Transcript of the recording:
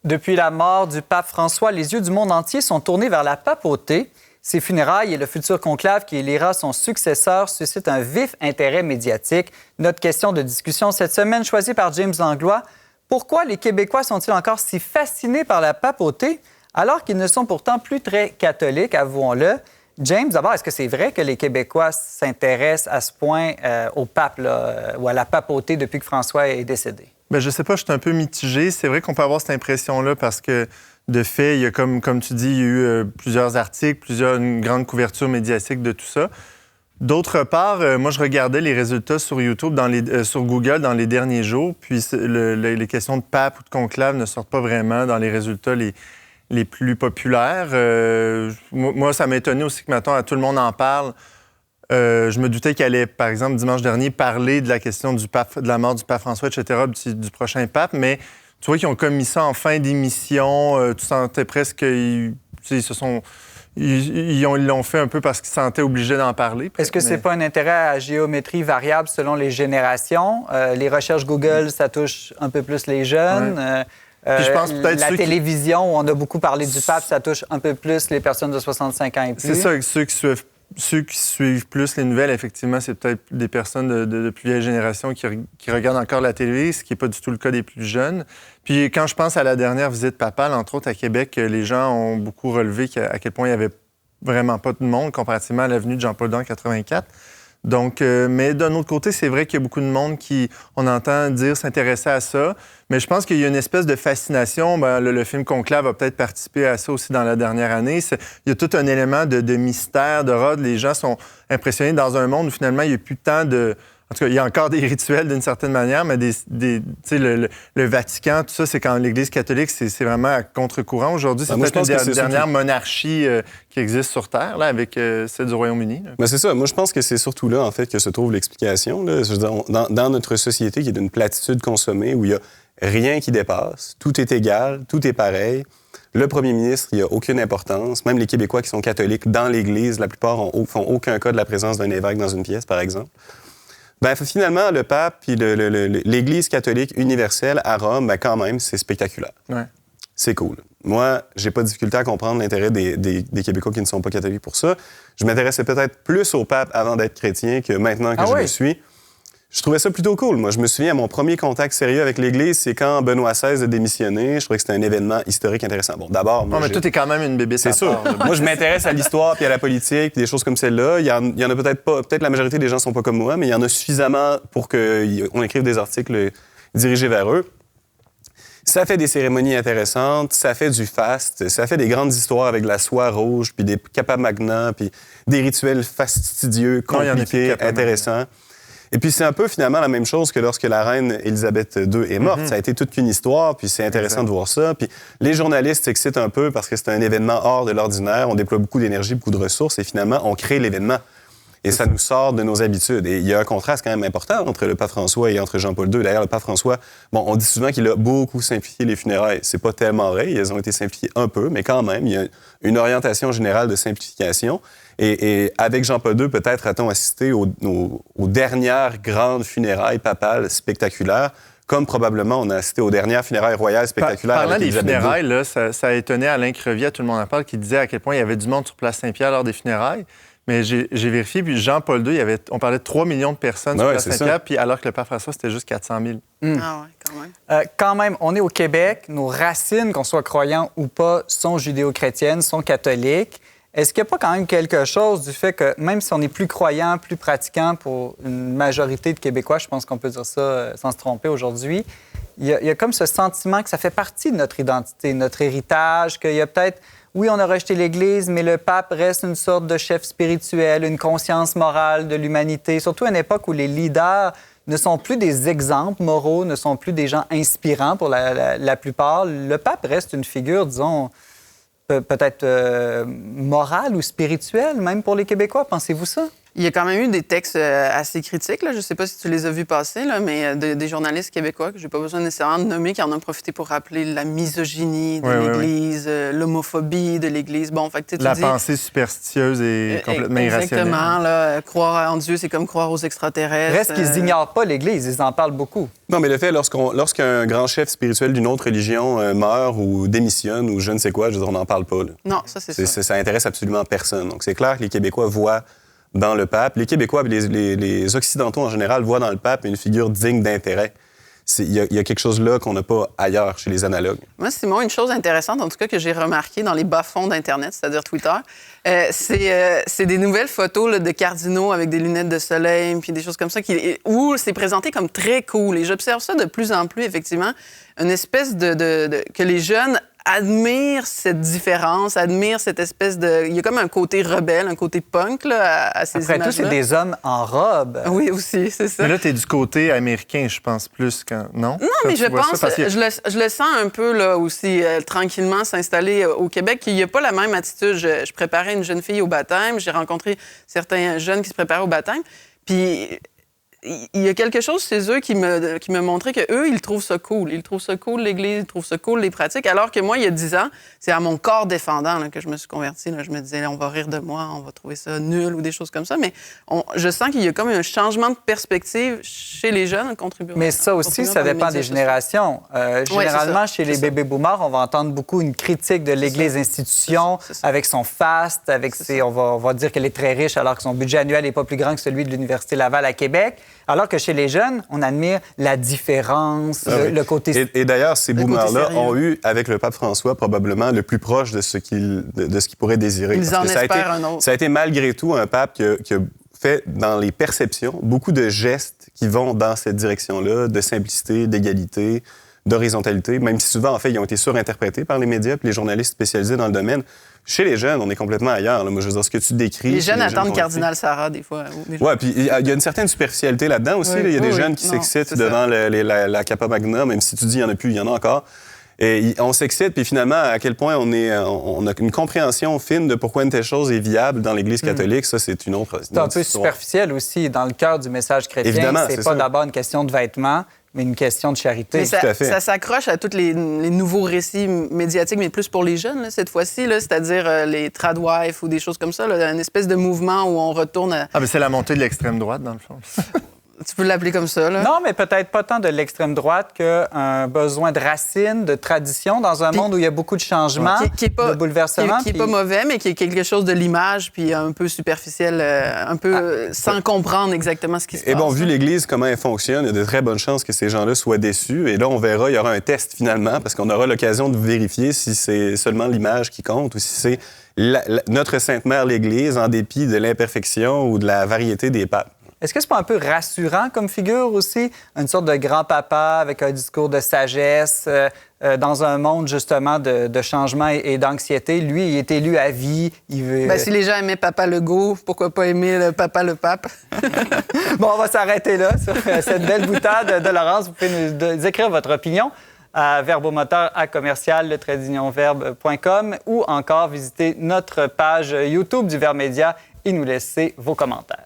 Depuis la mort du pape François, les yeux du monde entier sont tournés vers la papauté. Ses funérailles et le futur conclave qui élira son successeur suscitent un vif intérêt médiatique. Notre question de discussion cette semaine, choisie par James Langlois. Pourquoi les Québécois sont-ils encore si fascinés par la papauté, alors qu'ils ne sont pourtant plus très catholiques, avouons-le? James, d'abord, est-ce que c'est vrai que les Québécois s'intéressent à ce point au pape ou à la papauté depuis que François est décédé? Bien, je ne sais pas, je suis un peu mitigé. C'est vrai qu'on peut avoir cette impression-là parce que, de fait, il y a, comme tu dis, il y a eu plusieurs articles, une grande couverture médiatique de tout ça. D'autre part, moi, je regardais les résultats sur YouTube, sur Google dans les derniers jours, puis les questions de pape ou de conclave ne sortent pas vraiment dans les résultats les plus populaires. Moi, ça m'a étonné aussi que, maintenant, tout le monde en parle. Je me doutais qu'il allait, par exemple, dimanche dernier, parler de la question de la mort du pape François, etc., du prochain pape, mais tu vois qu'ils ont comme mis ça en fin d'émission. Tu sentais presque ils l'ont fait un peu parce qu'ils se sentaient obligés d'en parler. Est-ce que c'est pas un intérêt à géométrie variable selon les générations? Les recherches Google, ça touche un peu plus les jeunes. Ouais. Puis je pense peut-être la télévision, où on a beaucoup parlé du pape, ça touche un peu plus les personnes de 65 ans et plus. C'est ça, ceux qui suivent plus les nouvelles, effectivement, c'est peut-être des personnes de plus vieille génération qui regardent encore la télé, ce qui n'est pas du tout le cas des plus jeunes. Puis quand je pense à la dernière visite papale, entre autres à Québec, les gens ont beaucoup relevé à quel point il n'y avait vraiment pas de monde comparativement à l'avenue de Jean-Paul II en 84. Donc, mais d'un autre côté, c'est vrai qu'il y a beaucoup de monde qui, on entend dire, s'intéresser à ça. Mais je pense qu'il y a une espèce de fascination. Ben, le film Conclave a peut-être participé à ça aussi dans la dernière année. Il y a tout un élément de mystère, de rôle. Les gens sont impressionnés dans un monde où finalement, il n'y a plus tant de... En tout cas, il y a encore des rituels d'une certaine manière, mais tu sais, le Vatican, tout ça, c'est quand l'Église catholique, c'est vraiment à contre-courant. Aujourd'hui, c'est peut-être une dernière monarchie qui existe sur Terre, là, avec celle du Royaume-Uni. Ben c'est ça. Moi, je pense que c'est surtout là, en fait, que se trouve l'explication. Là. Je veux dire, dans notre société qui est d'une platitude consommée, où il n'y a rien qui dépasse, tout est égal, tout est pareil. Le premier ministre, il n'y a aucune importance. Même les Québécois qui sont catholiques dans l'Église, la plupart font aucun cas de la présence d'un évêque dans une pièce, par exemple. Ben, finalement, le pape et l'Église catholique universelle à Rome, ben, quand même, c'est spectaculaire. Ouais. C'est cool. Moi, j'ai pas de difficulté à comprendre l'intérêt des Québécois qui ne sont pas catholiques pour ça. Je m'intéressais peut-être plus au pape avant d'être chrétien que maintenant que je le suis. Je trouvais ça plutôt cool. Moi, je me souviens, mon premier contact sérieux avec l'Église, c'est quand Benoît XVI a démissionné. Je trouvais que c'était un événement historique intéressant. Bon, d'abord... Non, mais toi, t'es quand même une bébé. C'est sûr. Moi, je m'intéresse à l'histoire puis à la politique puis des choses comme celle-là. Il y en a peut-être pas... Peut-être la majorité des gens sont pas comme moi, mais il y en a suffisamment pour qu'on écrive des articles dirigés vers eux. Ça fait des cérémonies intéressantes, ça fait du faste, ça fait des grandes histoires avec de la soie rouge, puis des Kappa Magna, puis des rituels fastidieux, compliqués, intéressants. Et puis, c'est un peu, finalement, la même chose que lorsque la reine Élisabeth II est morte. Ça a été toute qu'une histoire, puis c'est intéressant de voir ça. Puis les journalistes s'excitent un peu parce que c'est un événement hors de l'ordinaire. On déploie beaucoup d'énergie, beaucoup de ressources, et finalement, on crée l'événement. Et ça nous sort de nos habitudes. Et il y a un contraste quand même important entre le pape François et entre Jean-Paul II. D'ailleurs, le pape François, bon, on dit souvent qu'il a beaucoup simplifié les funérailles. C'est pas tellement vrai. Elles ont été simplifiées un peu, mais quand même, il y a une orientation générale de simplification. Et avec Jean-Paul II, peut-être a-t-on assisté aux dernières grandes funérailles papales spectaculaires, comme probablement on a assisté aux dernières funérailles royales spectaculaires. Parlant avec des funérailles, là, ça a étonné Alain Crevier, tout le monde en parle, qui disait à quel point il y avait du monde sur Place Saint-Pierre lors des funérailles. Mais j'ai vérifié, puis Jean-Paul II, on parlait de 3 millions de personnes sur Place Saint-Pierre, puis alors que le pape François, c'était juste 400 000. Ah oui, quand même. Quand même, on est au Québec. Nos racines, qu'on soit croyant ou pas, sont judéo-chrétiennes, sont catholiques. Est-ce qu'il n'y a pas quand même quelque chose du fait que, même si on est plus croyant, plus pratiquant pour une majorité de Québécois, je pense qu'on peut dire ça sans se tromper aujourd'hui, il y a comme ce sentiment que ça fait partie de notre identité, notre héritage, qu'il y a peut-être... Oui, on a rejeté l'Église, mais le pape reste une sorte de chef spirituel, une conscience morale de l'humanité, surtout à une époque où les leaders ne sont plus des exemples moraux, ne sont plus des gens inspirants pour la plupart. Le pape reste une figure, disons, peut-être morale ou spirituelle, même pour les Québécois. Pensez-vous ça? Il y a quand même eu des textes assez critiques. Là. Je ne sais pas si tu les as vus passer, là, mais des journalistes québécois que je n'ai pas besoin nécessairement de nommer, qui en ont profité pour rappeler la misogynie de l'Église, l'homophobie de l'Église. Bon, fait que, tu la dis, pensée superstitieuse et complètement irrationnelle. Exactement. Là, croire en Dieu, c'est comme croire aux extraterrestres. Reste qu'ils n'ignorent pas l'Église, ils en parlent beaucoup. Non, mais le fait, lorsqu'un grand chef spirituel d'une autre religion meurt ou démissionne ou je ne sais quoi, je veux dire, on n'en parle pas. Là. Non, ça, c'est ça. Ça intéresse absolument personne. Donc, c'est clair que les Québécois voient dans le pape, les Québécois et les Occidentaux en général voient dans le pape une figure digne d'intérêt. Il y a quelque chose là qu'on n'a pas ailleurs chez les analogues. Moi, Simon, une chose intéressante, en tout cas, que j'ai remarqué dans les bas-fonds d'Internet, c'est-à-dire Twitter, c'est des nouvelles photos là, de cardinaux avec des lunettes de soleil, puis des choses comme ça, où c'est présenté comme très cool. Et j'observe ça de plus en plus, effectivement, une espèce que les jeunes admirent cette différence, admirent cette espèce de... Il y a comme un côté rebelle, un côté punk là, à ces images-là. Après tout, c'est des hommes en robe. Oui, aussi, c'est ça. Mais là, t'es du côté américain, je pense, plus quand... Non? Non, mais je pense... Je le sens un peu, là, aussi, tranquillement s'installer au Québec. Il n'y a pas la même attitude. Je préparais une jeune fille au baptême. J'ai rencontré certains jeunes qui se préparaient au baptême. Puis... il y a quelque chose chez eux qui me montrait qu'eux, ils trouvent ça cool. Ils trouvent ça cool, l'Église, ils trouvent ça cool, les pratiques. Alors que moi, il y a 10 ans, c'est à mon corps défendant là, que je me suis convertie. Là. Je me disais, on va rire de moi, on va trouver ça nul ou des choses comme ça. Mais je sens qu'il y a comme un changement de perspective chez les jeunes contribuant. Mais ça aussi, ça dépend des générations. Généralement, chez les bébés boomers, on va entendre beaucoup une critique de l'Église institution avec son faste, avec ses... On va dire qu'elle est très riche alors que son budget annuel n'est pas plus grand que celui de l'Université Laval à Québec. Alors que chez les jeunes, on admire la différence, le côté... Et d'ailleurs, ces boomers-là ont eu, avec le pape François, probablement le plus proche de ce qu'ils pourraient désirer. Ils en espèrent un autre. Ça a été malgré tout un pape qui a fait, dans les perceptions, beaucoup de gestes qui vont dans cette direction-là, de simplicité, d'égalité, d'horizontalité, même si souvent, en fait, ils ont été surinterprétés par les médias et les journalistes spécialisés dans le domaine. Chez les jeunes, on est complètement ailleurs. Là. Moi, je veux dire, ce que tu décris... Les jeunes attendent Cardinal Sarah, des fois. Oui, puis il y a une certaine superficialité là-dedans aussi. Oui, là. Il y a des jeunes qui s'excitent devant la Kappa Magna, même si tu dis qu'il n'y en a plus, il y en a encore. Et on s'excite, puis finalement, à quel point on a une compréhension fine de pourquoi une telle chose est viable dans l'Église catholique, ça, c'est une autre histoire. C'est un peu superficiel aussi. Dans le cœur du message chrétien, évidemment, c'est pas d'abord une question de vêtements, mais une question de charité. Mais tout à fait. Ça s'accroche à tous les nouveaux récits médiatiques, mais plus pour les jeunes, là, cette fois-ci, là, c'est-à-dire les tradwives ou des choses comme ça, là, une espèce de mouvement où on retourne à... Ah, mais c'est la montée de l'extrême droite, dans le fond. Tu peux l'appeler comme ça, là. Non, mais peut-être pas tant de l'extrême droite qu'un besoin de racines, de tradition, dans un monde où il y a beaucoup de changements, de bouleversements. Qui n'est pas mauvais, mais qui est quelque chose de l'image, puis un peu superficiel, un peu sans comprendre exactement ce qui se passe. Et bon, vu l'Église, comment elle fonctionne, il y a de très bonnes chances que ces gens-là soient déçus. Et là, on verra, il y aura un test finalement, parce qu'on aura l'occasion de vérifier si c'est seulement l'image qui compte ou si c'est notre Sainte Mère, l'Église, en dépit de l'imperfection ou de la variété des papes. Est-ce que c'est pas un peu rassurant comme figure aussi? Une sorte de grand-papa avec un discours de sagesse dans un monde, justement, de changement et d'anxiété. Lui, il est élu à vie. Il veut... Si les gens aimaient Papa Legault, pourquoi pas aimer le Papa le Pape? Bon, on va s'arrêter là sur cette belle boutade de Laurence. Vous pouvez nous écrire votre opinion à verbomoteur@commercial-verbe.com ou encore visiter notre page YouTube du Verbe Média et nous laisser vos commentaires.